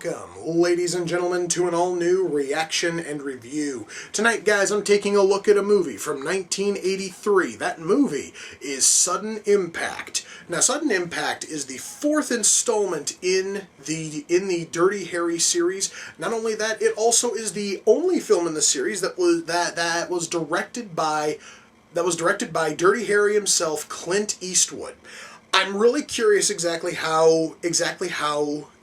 Welcome, ladies and gentlemen, to an all-new reaction and review. Tonight, guys, I'm taking a look at a movie from 1983. That movie is Sudden Impact. Now, Sudden Impact is the fourth installment in the Dirty Harry series. Not only that, it also is the only film in the series that was directed by Dirty Harry himself, Clint Eastwood. I'm really curious exactly how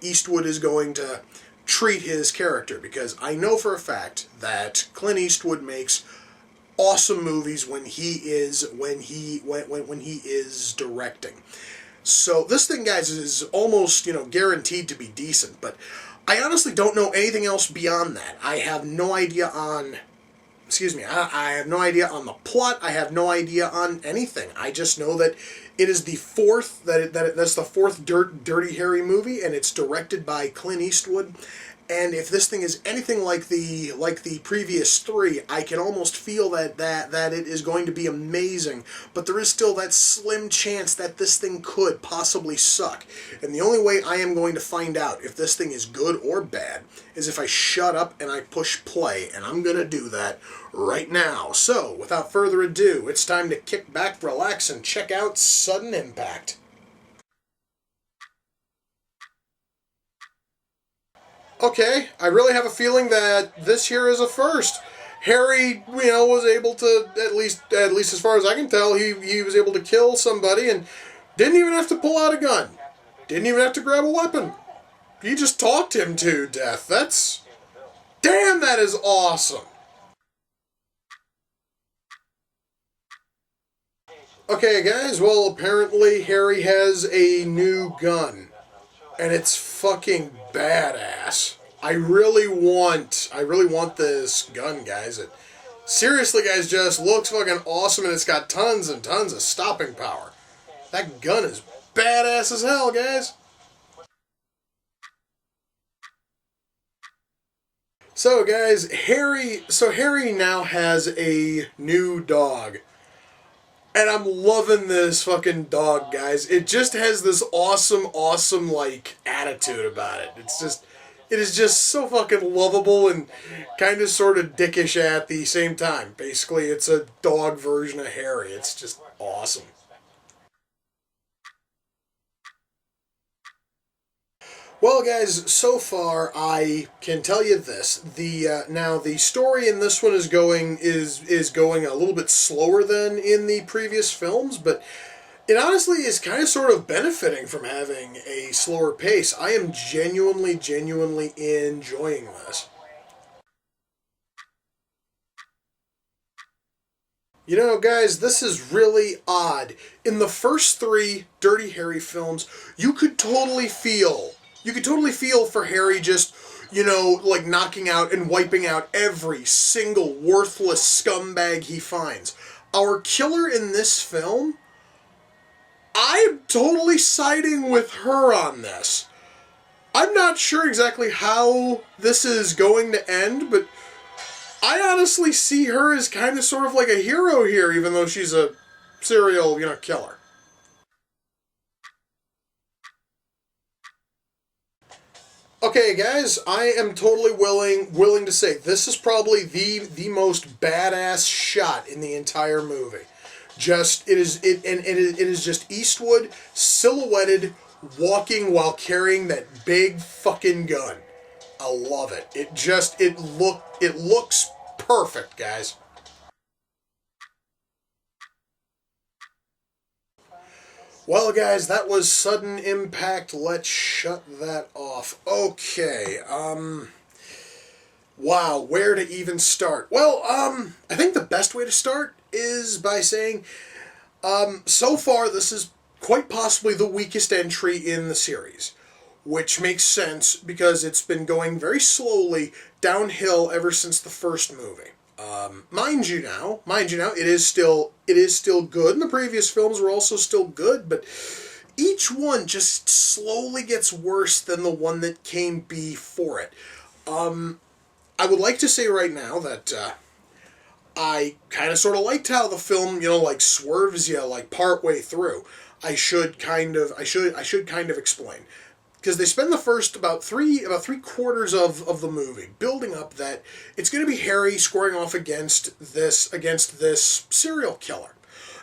Eastwood is going to treat his character, because I know for a fact that Clint Eastwood makes awesome movies when he is directing. So this thing, guys, is almost, guaranteed to be decent, but I honestly don't know anything else beyond that. I have no idea on I have no idea on the plot. I have no idea on anything. I just know that it is the fourth that's the fourth Dirty Harry movie, and it's directed by Clint Eastwood. And if this thing is anything like the previous three, I can almost feel that it is going to be amazing. But there is still that slim chance that this thing could possibly suck. And the only way I am going to find out if this thing is good or bad is if I shut up and I push play. And I'm going to do that right now. So, without further ado, it's time to kick back, relax, and check out Sudden Impact. Okay, I really have a feeling that this here is a first. Harry, was able to, at least as far as I can tell, he was able to kill somebody and didn't even have to pull out a gun. Didn't even have to grab a weapon. He just talked him to death. Damn, that is awesome. Okay, guys, well, apparently Harry has a new gun. And it's fucking badass. I really want this gun, guys. It seriously, guys, just looks fucking awesome, and it's got tons and tons of stopping power. That gun is badass as hell, guys. So, guys, Harry now has a new dog. And I'm loving this fucking dog, guys. It just has this awesome, attitude about it. It is just so fucking lovable and kind of sort of dickish at the same time. Basically, it's a dog version of Harry. It's just awesome. Well, guys, so far I can tell you this: now the story in this one is going a little bit slower than in the previous films, but it honestly is kind of sort of benefiting from having a slower pace. I am genuinely enjoying this. Guys, this is really odd. In the first three Dirty Harry films, you could totally feel for Harry just, knocking out and wiping out every single worthless scumbag he finds. Our killer in this film, I'm totally siding with her on this. I'm not sure exactly how this is going to end, but I honestly see her as kind of sort of like a hero here, even though she's a serial, killer. Okay, guys, I am totally willing to say this is probably the most badass shot in the entire movie. It is just Eastwood silhouetted walking while carrying that big fucking gun. I love it. It looks perfect, guys. Well, guys, that was Sudden Impact. Let's shut that off. Okay, wow, where to even start? Well, I think the best way to start is by saying, so far this is quite possibly the weakest entry in the series, which makes sense because it's been going very slowly downhill ever since the first movie. Mind you now, it is still good, and the previous films were also still good, but each one just slowly gets worse than the one that came before it. I would like to say right now that I kind of sort of liked how the film, swerves you part way through. I should kind of explain. because they spend the first about three quarters of the movie building up that it's going to be Harry squaring off against this serial killer,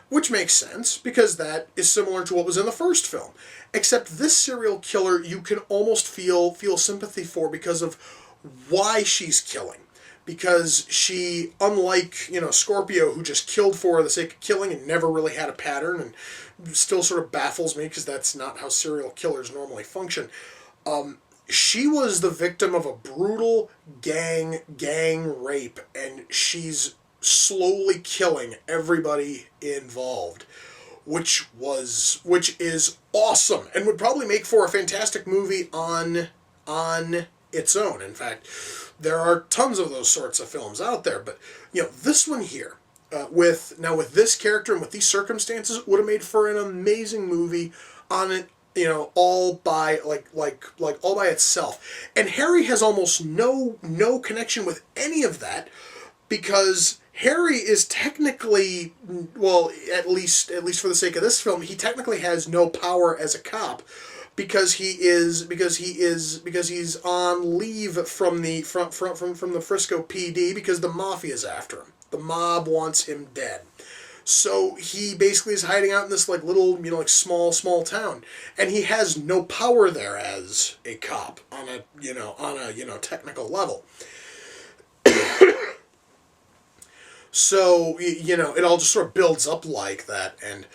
which makes sense because that is similar to what was in the first film. Except this serial killer you can almost feel sympathy for because of why she's killing. Because she, unlike, Scorpio, who just killed for the sake of killing and never really had a pattern, and still sort of baffles me because that's not how serial killers normally function, she was the victim of a brutal gang rape, and she's slowly killing everybody involved, which is awesome and would probably make for a fantastic movie on its own. In fact, there are tons of those sorts of films out there, but this one here, with this character and with these circumstances, would have made for an amazing movie on it, all by all by itself. And Harry has almost no connection with any of that, because Harry is technically, well, at least for the sake of this film, he technically has no power as a cop, because he's on leave from the Frisco PD because the mafia's after him. The mob wants him dead. So he basically is hiding out in this little small town, and he has no power there as a cop on a technical level. So it all just sort of builds up like that, and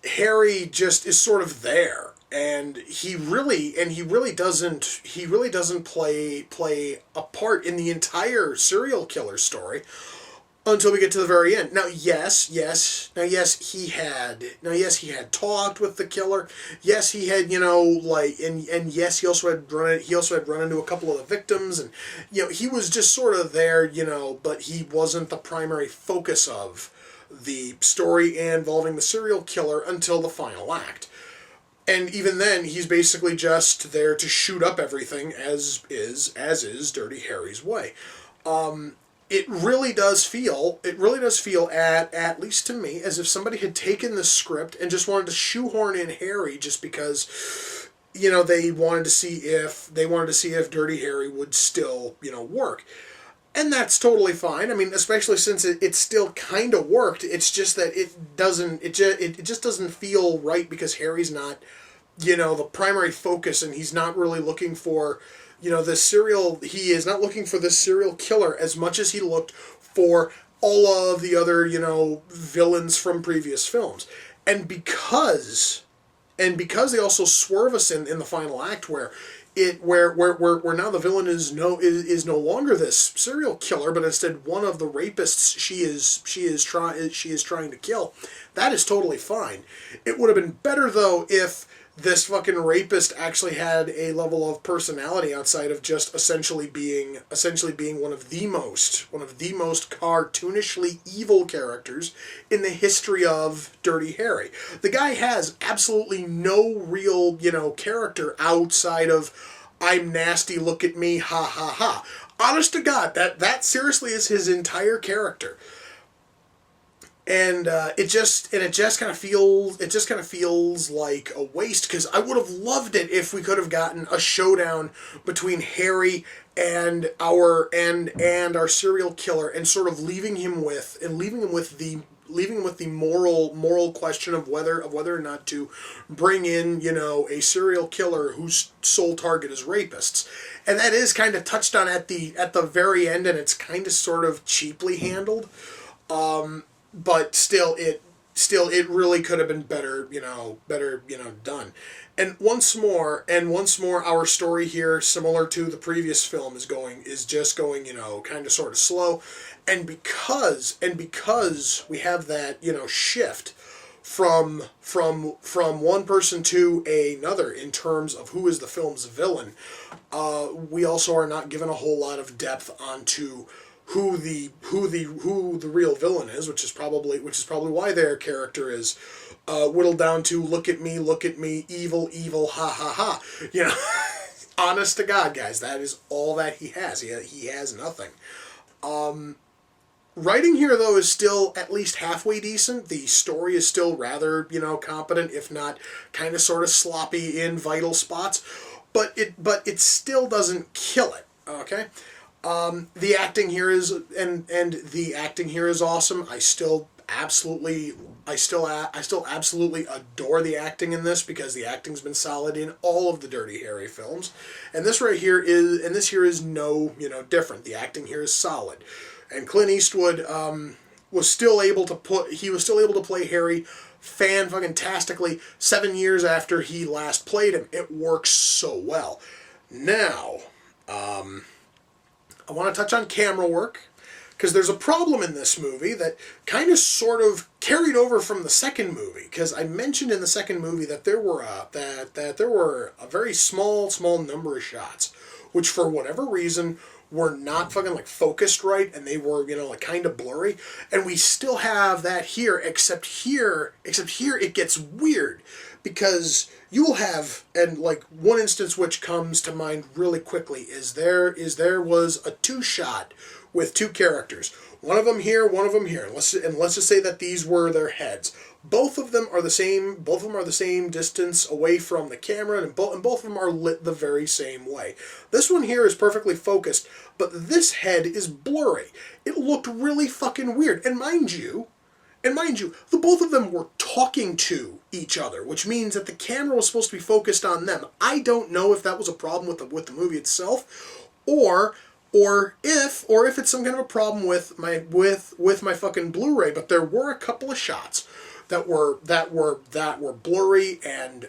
Harry just is sort of there. And he really doesn't play a part in the entire serial killer story until we get to the very end. Now, yes, he had talked with the killer. Yes, he had, and yes, he also had run into a couple of the victims, and he was just sort of there, but he wasn't the primary focus of the story involving the serial killer until the final act. And even then, he's basically just there to shoot up everything, as is Dirty Harry's way. It really does feel, at least to me, as if somebody had taken the script and just wanted to shoehorn in Harry just because, they wanted to see if Dirty Harry would still, work. And that's totally fine. I mean, especially since it still kind of worked. It's just that it just doesn't feel right because Harry's not, the primary focus, and he's not really looking for, he is not looking for this serial killer as much as he looked for all of the other, villains from previous films. And because they also swerve us in the final act where now the villain is no longer this serial killer, but instead one of the rapists she is trying to kill. That is totally fine. It would have been better though if this fucking rapist actually had a level of personality outside of just essentially being one of the most cartoonishly evil characters in the history of Dirty Harry. The guy has absolutely no real, character outside of I'm nasty, look at me, ha ha ha. Honest to God, that seriously is his entire character. And it just kind of feels like a waste, because I would have loved it if we could have gotten a showdown between Harry and our serial killer, and sort of leaving him with the moral question of whether or not to bring in a serial killer whose sole target is rapists. And that is kind of touched on at the very end, and it's kind of sort of cheaply handled. But still, it really could have been better done. And once more, our story here, similar to the previous film, is just going, kind of sort of slow. And because we have that, shift from one person to another in terms of who is the film's villain, we also are not given a whole lot of depth onto who the real villain is, which is probably why their character is whittled down to look at me, evil, ha ha ha. Honest to God, guys, that is all that he has. He has nothing. Writing here, though, is still at least halfway decent. The story is still rather, competent, if not kind of sort of sloppy in vital spots. But it still doesn't kill it. Okay, the acting here is and the acting here is awesome. I still absolutely adore the acting in this, because the acting's been solid in all of the Dirty Harry films, and this here is no different. The acting here is solid, and Clint Eastwood was still able to play Harry fan-fucking-tastically 7 years after he last played him. It works so well. Now, I want to touch on camera work, because there's a problem in this movie that kind of sort of carried over from the second movie. Because I mentioned in the second movie that there were a very small number of shots, which for whatever reason were not fucking focused right, and they were kind of blurry. And we still have that here, except here it gets weird, because you will have, and one instance which comes to mind really quickly is there was a two-shot with two characters. One of them here, one of them here. Let's just say that these were their heads. Both of them are the same distance away from the camera, and both of them are lit the very same way. This one here is perfectly focused, but this head is blurry. It looked really fucking weird. And mind you, the both of them were talking to each other, which means that the camera was supposed to be focused on them. I don't know if that was a problem with the movie itself, or if it's some kind of a problem with my fucking Blu-ray. But there were a couple of shots that were blurry and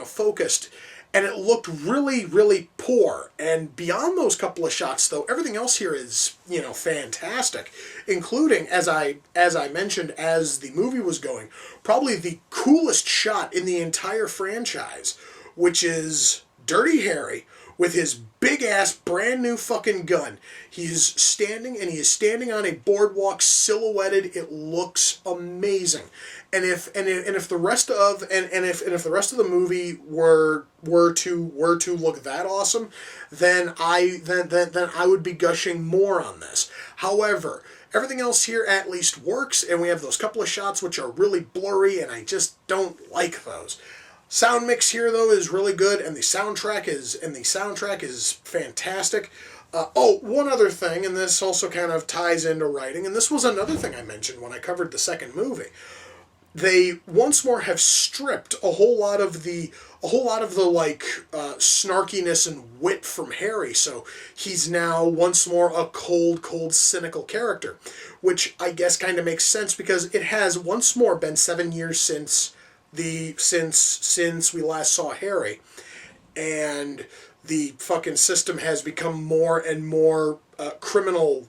focused, and it looked really, really poor. And beyond those couple of shots, though, everything else here is fantastic, including, as I mentioned as the movie was going, probably the coolest shot in the entire franchise, which is Dirty Harry with his big-ass brand new fucking gun. He is standing on a boardwalk, silhouetted. It looks amazing. And if the rest of the movie were to look that awesome, then I would be gushing more on this. However, everything else here at least works, and we have those couple of shots which are really blurry, and I just don't like those. Sound mix here, though, is really good, and the soundtrack is fantastic. One other thing, and this also kind of ties into writing, and this was another thing I mentioned when I covered the second movie. They once more have stripped a whole lot of the snarkiness and wit from Harry, so he's now once more a cold, cynical character, which I guess kind of makes sense, because it has once more been 7 years since we last saw Harry, and the fucking system has become more and more criminal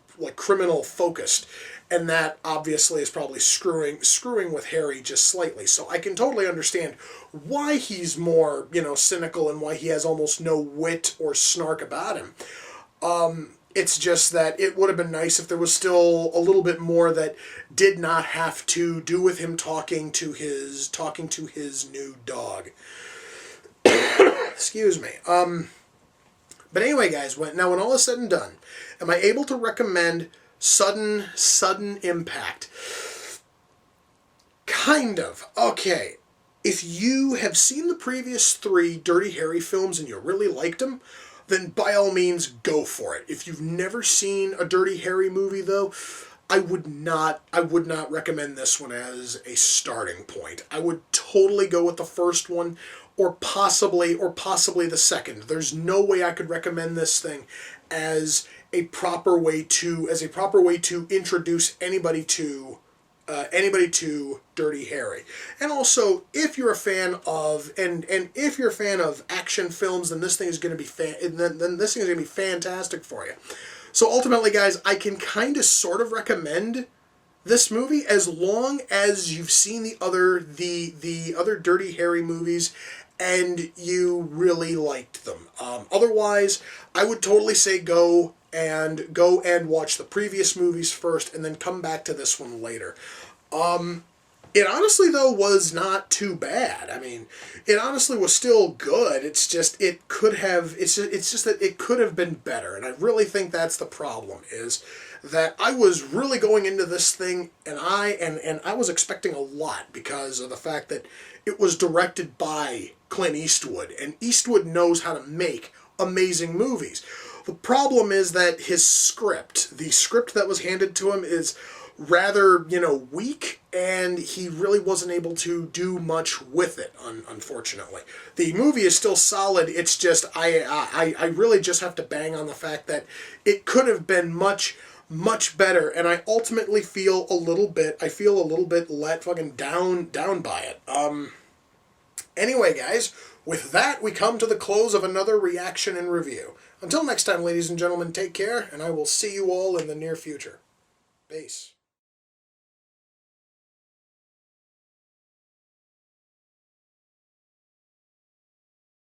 focused, and that obviously is probably screwing with Harry just slightly. So I can totally understand why he's more cynical, and why he has almost no wit or snark about him. It's just that it would have been nice if there was still a little bit more that did not have to do with him talking to his new dog. Excuse me. But anyway, guys, when all is said and done, am I able to recommend Sudden Impact? Kind of. Okay. If you have seen the previous 3 Dirty Harry films and you really liked them, then by all means go for it. If you've never seen a Dirty Harry movie, though, I would not recommend this one as a starting point. I would totally go with the first one, or possibly the second. There's no way I could recommend this thing as a proper way to introduce anybody to Dirty Harry. And also, if you're a fan of action films, then this thing is going to be fantastic for you. So ultimately, guys, I can kind of sort of recommend this movie as long as you've seen the other Dirty Harry movies and you really liked them. Otherwise, I would totally say go and watch the previous movies first, and then come back to this one later. It honestly, though, was not too bad. I mean, it honestly was still good. It's just that it could have been better, and I really think that's the problem. Is that I was really going into this thing, and I was expecting a lot because of the fact that it was directed by Clint Eastwood, and Eastwood knows how to make amazing movies. The problem is that his script, the script that was handed to him, is rather, weak, and he really wasn't able to do much with it, unfortunately. The movie is still solid, it's just, I really just have to bang on the fact that it could have been much better, and I ultimately feel a little bit let fucking down by it. Anyway, guys, with that, we come to the close of another reaction and review. Until next time, ladies and gentlemen, take care, and I will see you all in the near future. Peace.